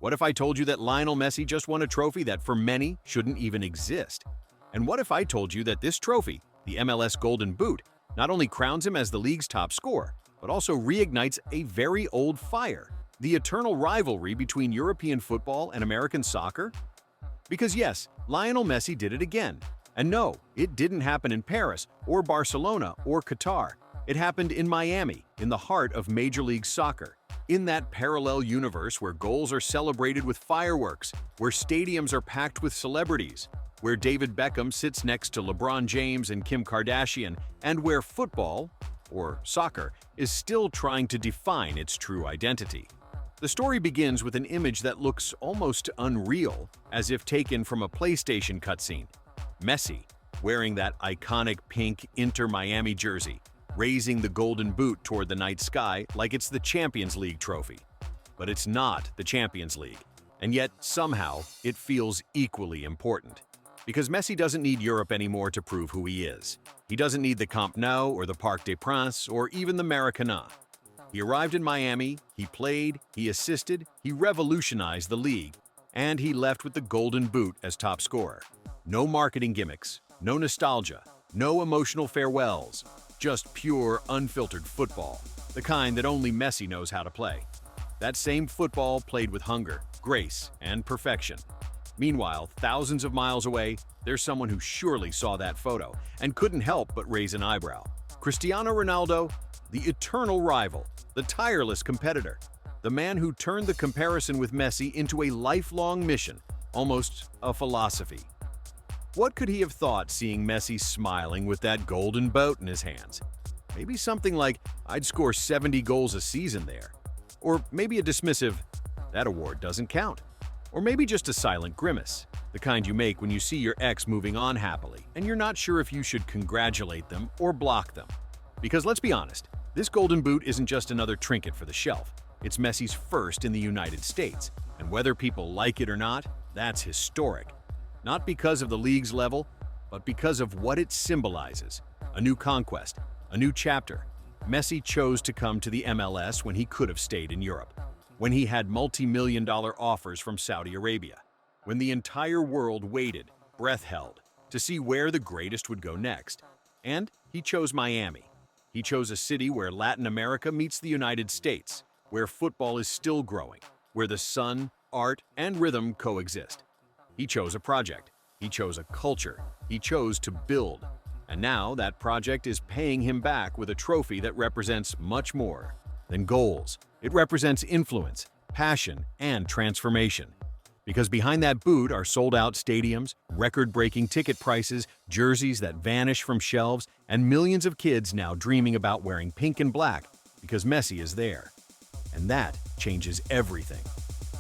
What if I told you that Lionel Messi just won a trophy that for many shouldn't even exist? And what if I told you that this trophy, the MLS Golden Boot, not only crowns him as the league's top scorer, but also reignites a very old fire, the eternal rivalry between European football and American soccer? Because yes, Lionel Messi did it again. And no, it didn't happen in Paris or Barcelona or Qatar. It happened in Miami, in the heart of Major League Soccer. In that parallel universe where goals are celebrated with fireworks, where stadiums are packed with celebrities, where David Beckham sits next to LeBron James and Kim Kardashian, and where football, or soccer, is still trying to define its true identity. The story begins with an image that looks almost unreal, as if taken from a PlayStation cutscene. Messi, wearing that iconic pink Inter Miami jersey, raising the golden boot toward the night sky like it's the Champions League trophy. But it's not the Champions League, and yet somehow it feels equally important. Because Messi doesn't need Europe anymore to prove who he is. He doesn't need the Camp Nou or the Parc des Princes or even the Maracanã. He arrived in Miami, he played, he assisted, he revolutionized the league, and he left with the golden boot as top scorer. No marketing gimmicks, no nostalgia, no emotional farewells, just pure, unfiltered football, the kind that only Messi knows how to play. That same football played with hunger, grace, and perfection. Meanwhile, thousands of miles away, there's someone who surely saw that photo and couldn't help but raise an eyebrow. Cristiano Ronaldo, the eternal rival, the tireless competitor, the man who turned the comparison with Messi into a lifelong mission, almost a philosophy. What could he have thought seeing Messi smiling with that golden boot in his hands? Maybe something like, "I'd score 70 goals a season there." Or maybe a dismissive, "That award doesn't count." Or maybe just a silent grimace, the kind you make when you see your ex moving on happily, and you're not sure if you should congratulate them or block them. Because let's be honest, this golden boot isn't just another trinket for the shelf. It's Messi's first in the United States, and whether people like it or not, that's historic. Not because of the league's level, but because of what it symbolizes. A new conquest, a new chapter. Messi chose to come to the MLS when he could have stayed in Europe, when he had multi-million-dollar offers from Saudi Arabia, when the entire world waited, breath held, to see where the greatest would go next. And he chose Miami. He chose a city where Latin America meets the United States, where football is still growing, where the sun, art, and rhythm coexist. He chose a project. He chose a culture. He chose to build. And now that project is paying him back with a trophy that represents much more than goals. It represents influence, passion, and transformation. Because behind that boot are sold-out stadiums, record-breaking ticket prices, jerseys that vanish from shelves, and millions of kids now dreaming about wearing pink and black because Messi is there. And that changes everything.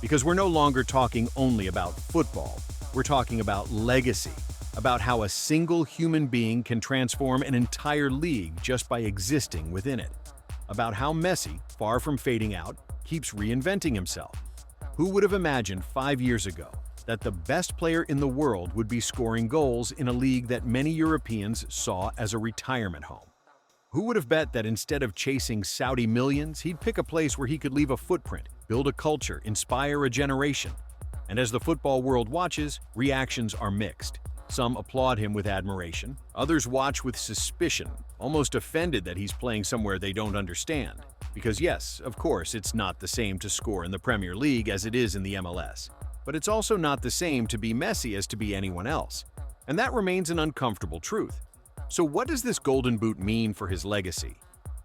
Because we're no longer talking only about football. We're talking about legacy, about how a single human being can transform an entire league just by existing within it. About how Messi, far from fading out, keeps reinventing himself. Who would have imagined 5 years ago that the best player in the world would be scoring goals in a league that many Europeans saw as a retirement home? Who would have bet that instead of chasing Saudi millions, he'd pick a place where he could leave a footprint, build a culture, inspire a generation? And as the football world watches, reactions are mixed. Some applaud him with admiration, others watch with suspicion, almost offended that he's playing somewhere they don't understand. Because yes, of course, it's not the same to score in the Premier League as it is in the MLS. But it's also not the same to be Messi as to be anyone else. And that remains an uncomfortable truth. So what does this golden boot mean for his legacy?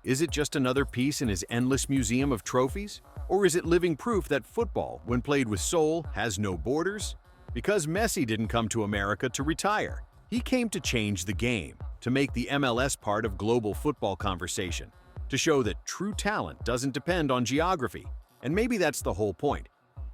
Is it just another piece in his endless museum of trophies? Or is it living proof that football, when played with soul, has no borders? Because Messi didn't come to America to retire. He came to change the game, to make the MLS part of global football conversation, to show that true talent doesn't depend on geography. And maybe that's the whole point.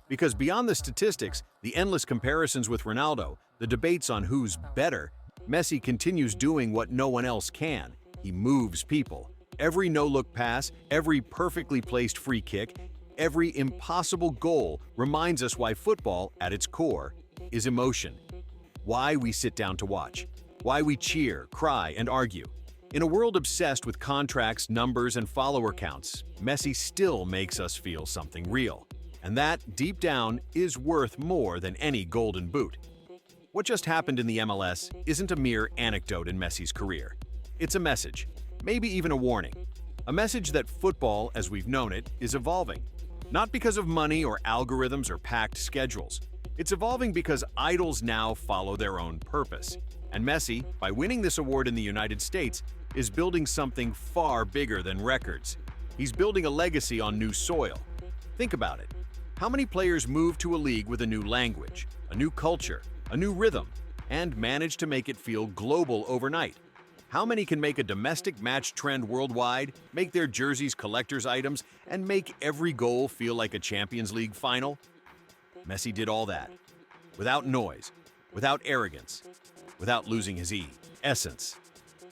Because beyond the statistics, the endless comparisons with Ronaldo, the debates on who's better, Messi continues doing what no one else can. He moves people. Every no-look pass, every perfectly placed free kick, every impossible goal reminds us why football, at its core, is emotion. Why we sit down to watch. Why we cheer, cry, and argue. In a world obsessed with contracts, numbers, and follower counts, Messi still makes us feel something real. And that, deep down, is worth more than any golden boot. What just happened in the MLS isn't a mere anecdote in Messi's career. It's a message, maybe even a warning. A message that football, as we've known it, is evolving. Not because of money or algorithms or packed schedules. It's evolving because idols now follow their own purpose. And Messi, by winning this award in the United States, is building something far bigger than records. He's building a legacy on new soil. Think about it. How many players move to a league with a new language, a new culture, a new rhythm, and manage to make it feel global overnight? How many can make a domestic match trend worldwide, make their jerseys collector's items, and make every goal feel like a Champions League final? Messi did all that. Without noise, without arrogance, without losing his essence.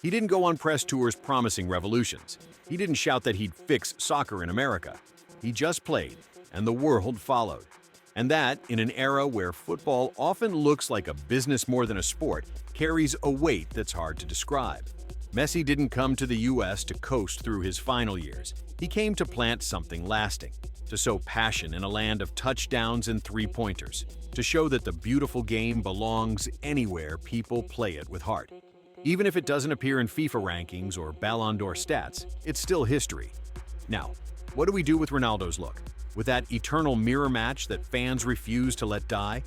He didn't go on press tours promising revolutions. He didn't shout that he'd fix soccer in America. He just played, and the world followed. And that, in an era where football often looks like a business more than a sport, carries a weight that's hard to describe. Messi didn't come to the US to coast through his final years. He came to plant something lasting, to sow passion in a land of touchdowns and three-pointers, to show that the beautiful game belongs anywhere people play it with heart. Even if it doesn't appear in FIFA rankings or Ballon d'Or stats, it's still history. Now, what do we do with Ronaldo's look? With that eternal mirror match that fans refuse to let die?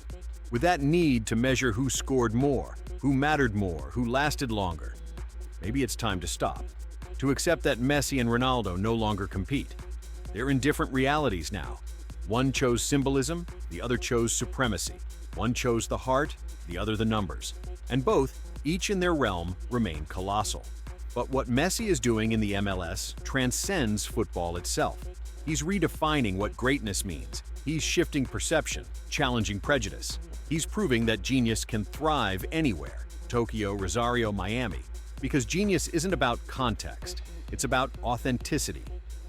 With that need to measure who scored more, who mattered more, who lasted longer? Maybe it's time to stop. To accept that Messi and Ronaldo no longer compete. They're in different realities now. One chose symbolism, the other chose supremacy. One chose the heart, the other the numbers. And both, each in their realm, remain colossal. But what Messi is doing in the MLS transcends football itself. He's redefining what greatness means. He's shifting perception, challenging prejudice. He's proving that genius can thrive anywhere, Tokyo, Rosario, Miami. Because genius isn't about context, it's about authenticity.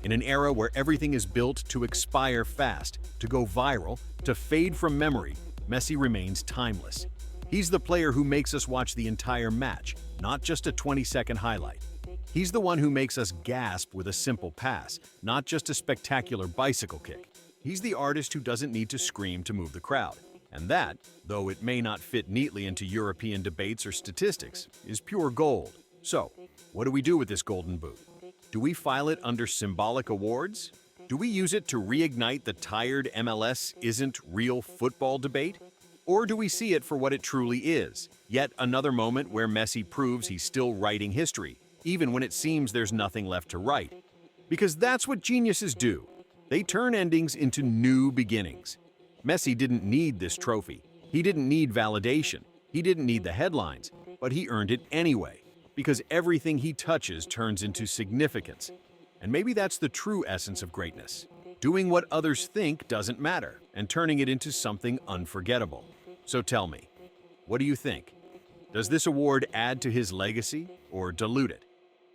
In an era where everything is built to expire fast, to go viral, to fade from memory, Messi remains timeless. He's the player who makes us watch the entire match, not just a 20-second highlight. He's the one who makes us gasp with a simple pass, not just a spectacular bicycle kick. He's the artist who doesn't need to scream to move the crowd. And that, though it may not fit neatly into European debates or statistics, is pure gold. So, what do we do with this golden boot? Do we file it under symbolic awards? Do we use it to reignite the tired MLS isn't real football debate? Or do we see it for what it truly is? Yet another moment where Messi proves he's still writing history, even when it seems there's nothing left to write. Because that's what geniuses do. They turn endings into new beginnings. Messi didn't need this trophy. He didn't need validation. He didn't need the headlines. But he earned it anyway. Because everything he touches turns into significance. And maybe that's the true essence of greatness. Doing what others think doesn't matter, and turning it into something unforgettable. So tell me, what do you think? Does this award add to his legacy or dilute it?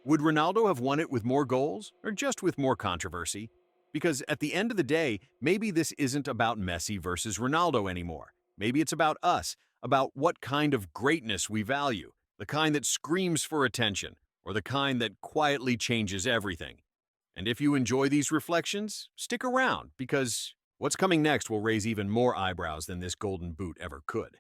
Would Ronaldo have won it with more goals or just with more controversy? Because at the end of the day, maybe this isn't about Messi versus Ronaldo anymore. Maybe it's about us, about what kind of greatness we value, the kind that screams for attention, or the kind that quietly changes everything. And if you enjoy these reflections, stick around, because what's coming next will raise even more eyebrows than this golden boot ever could.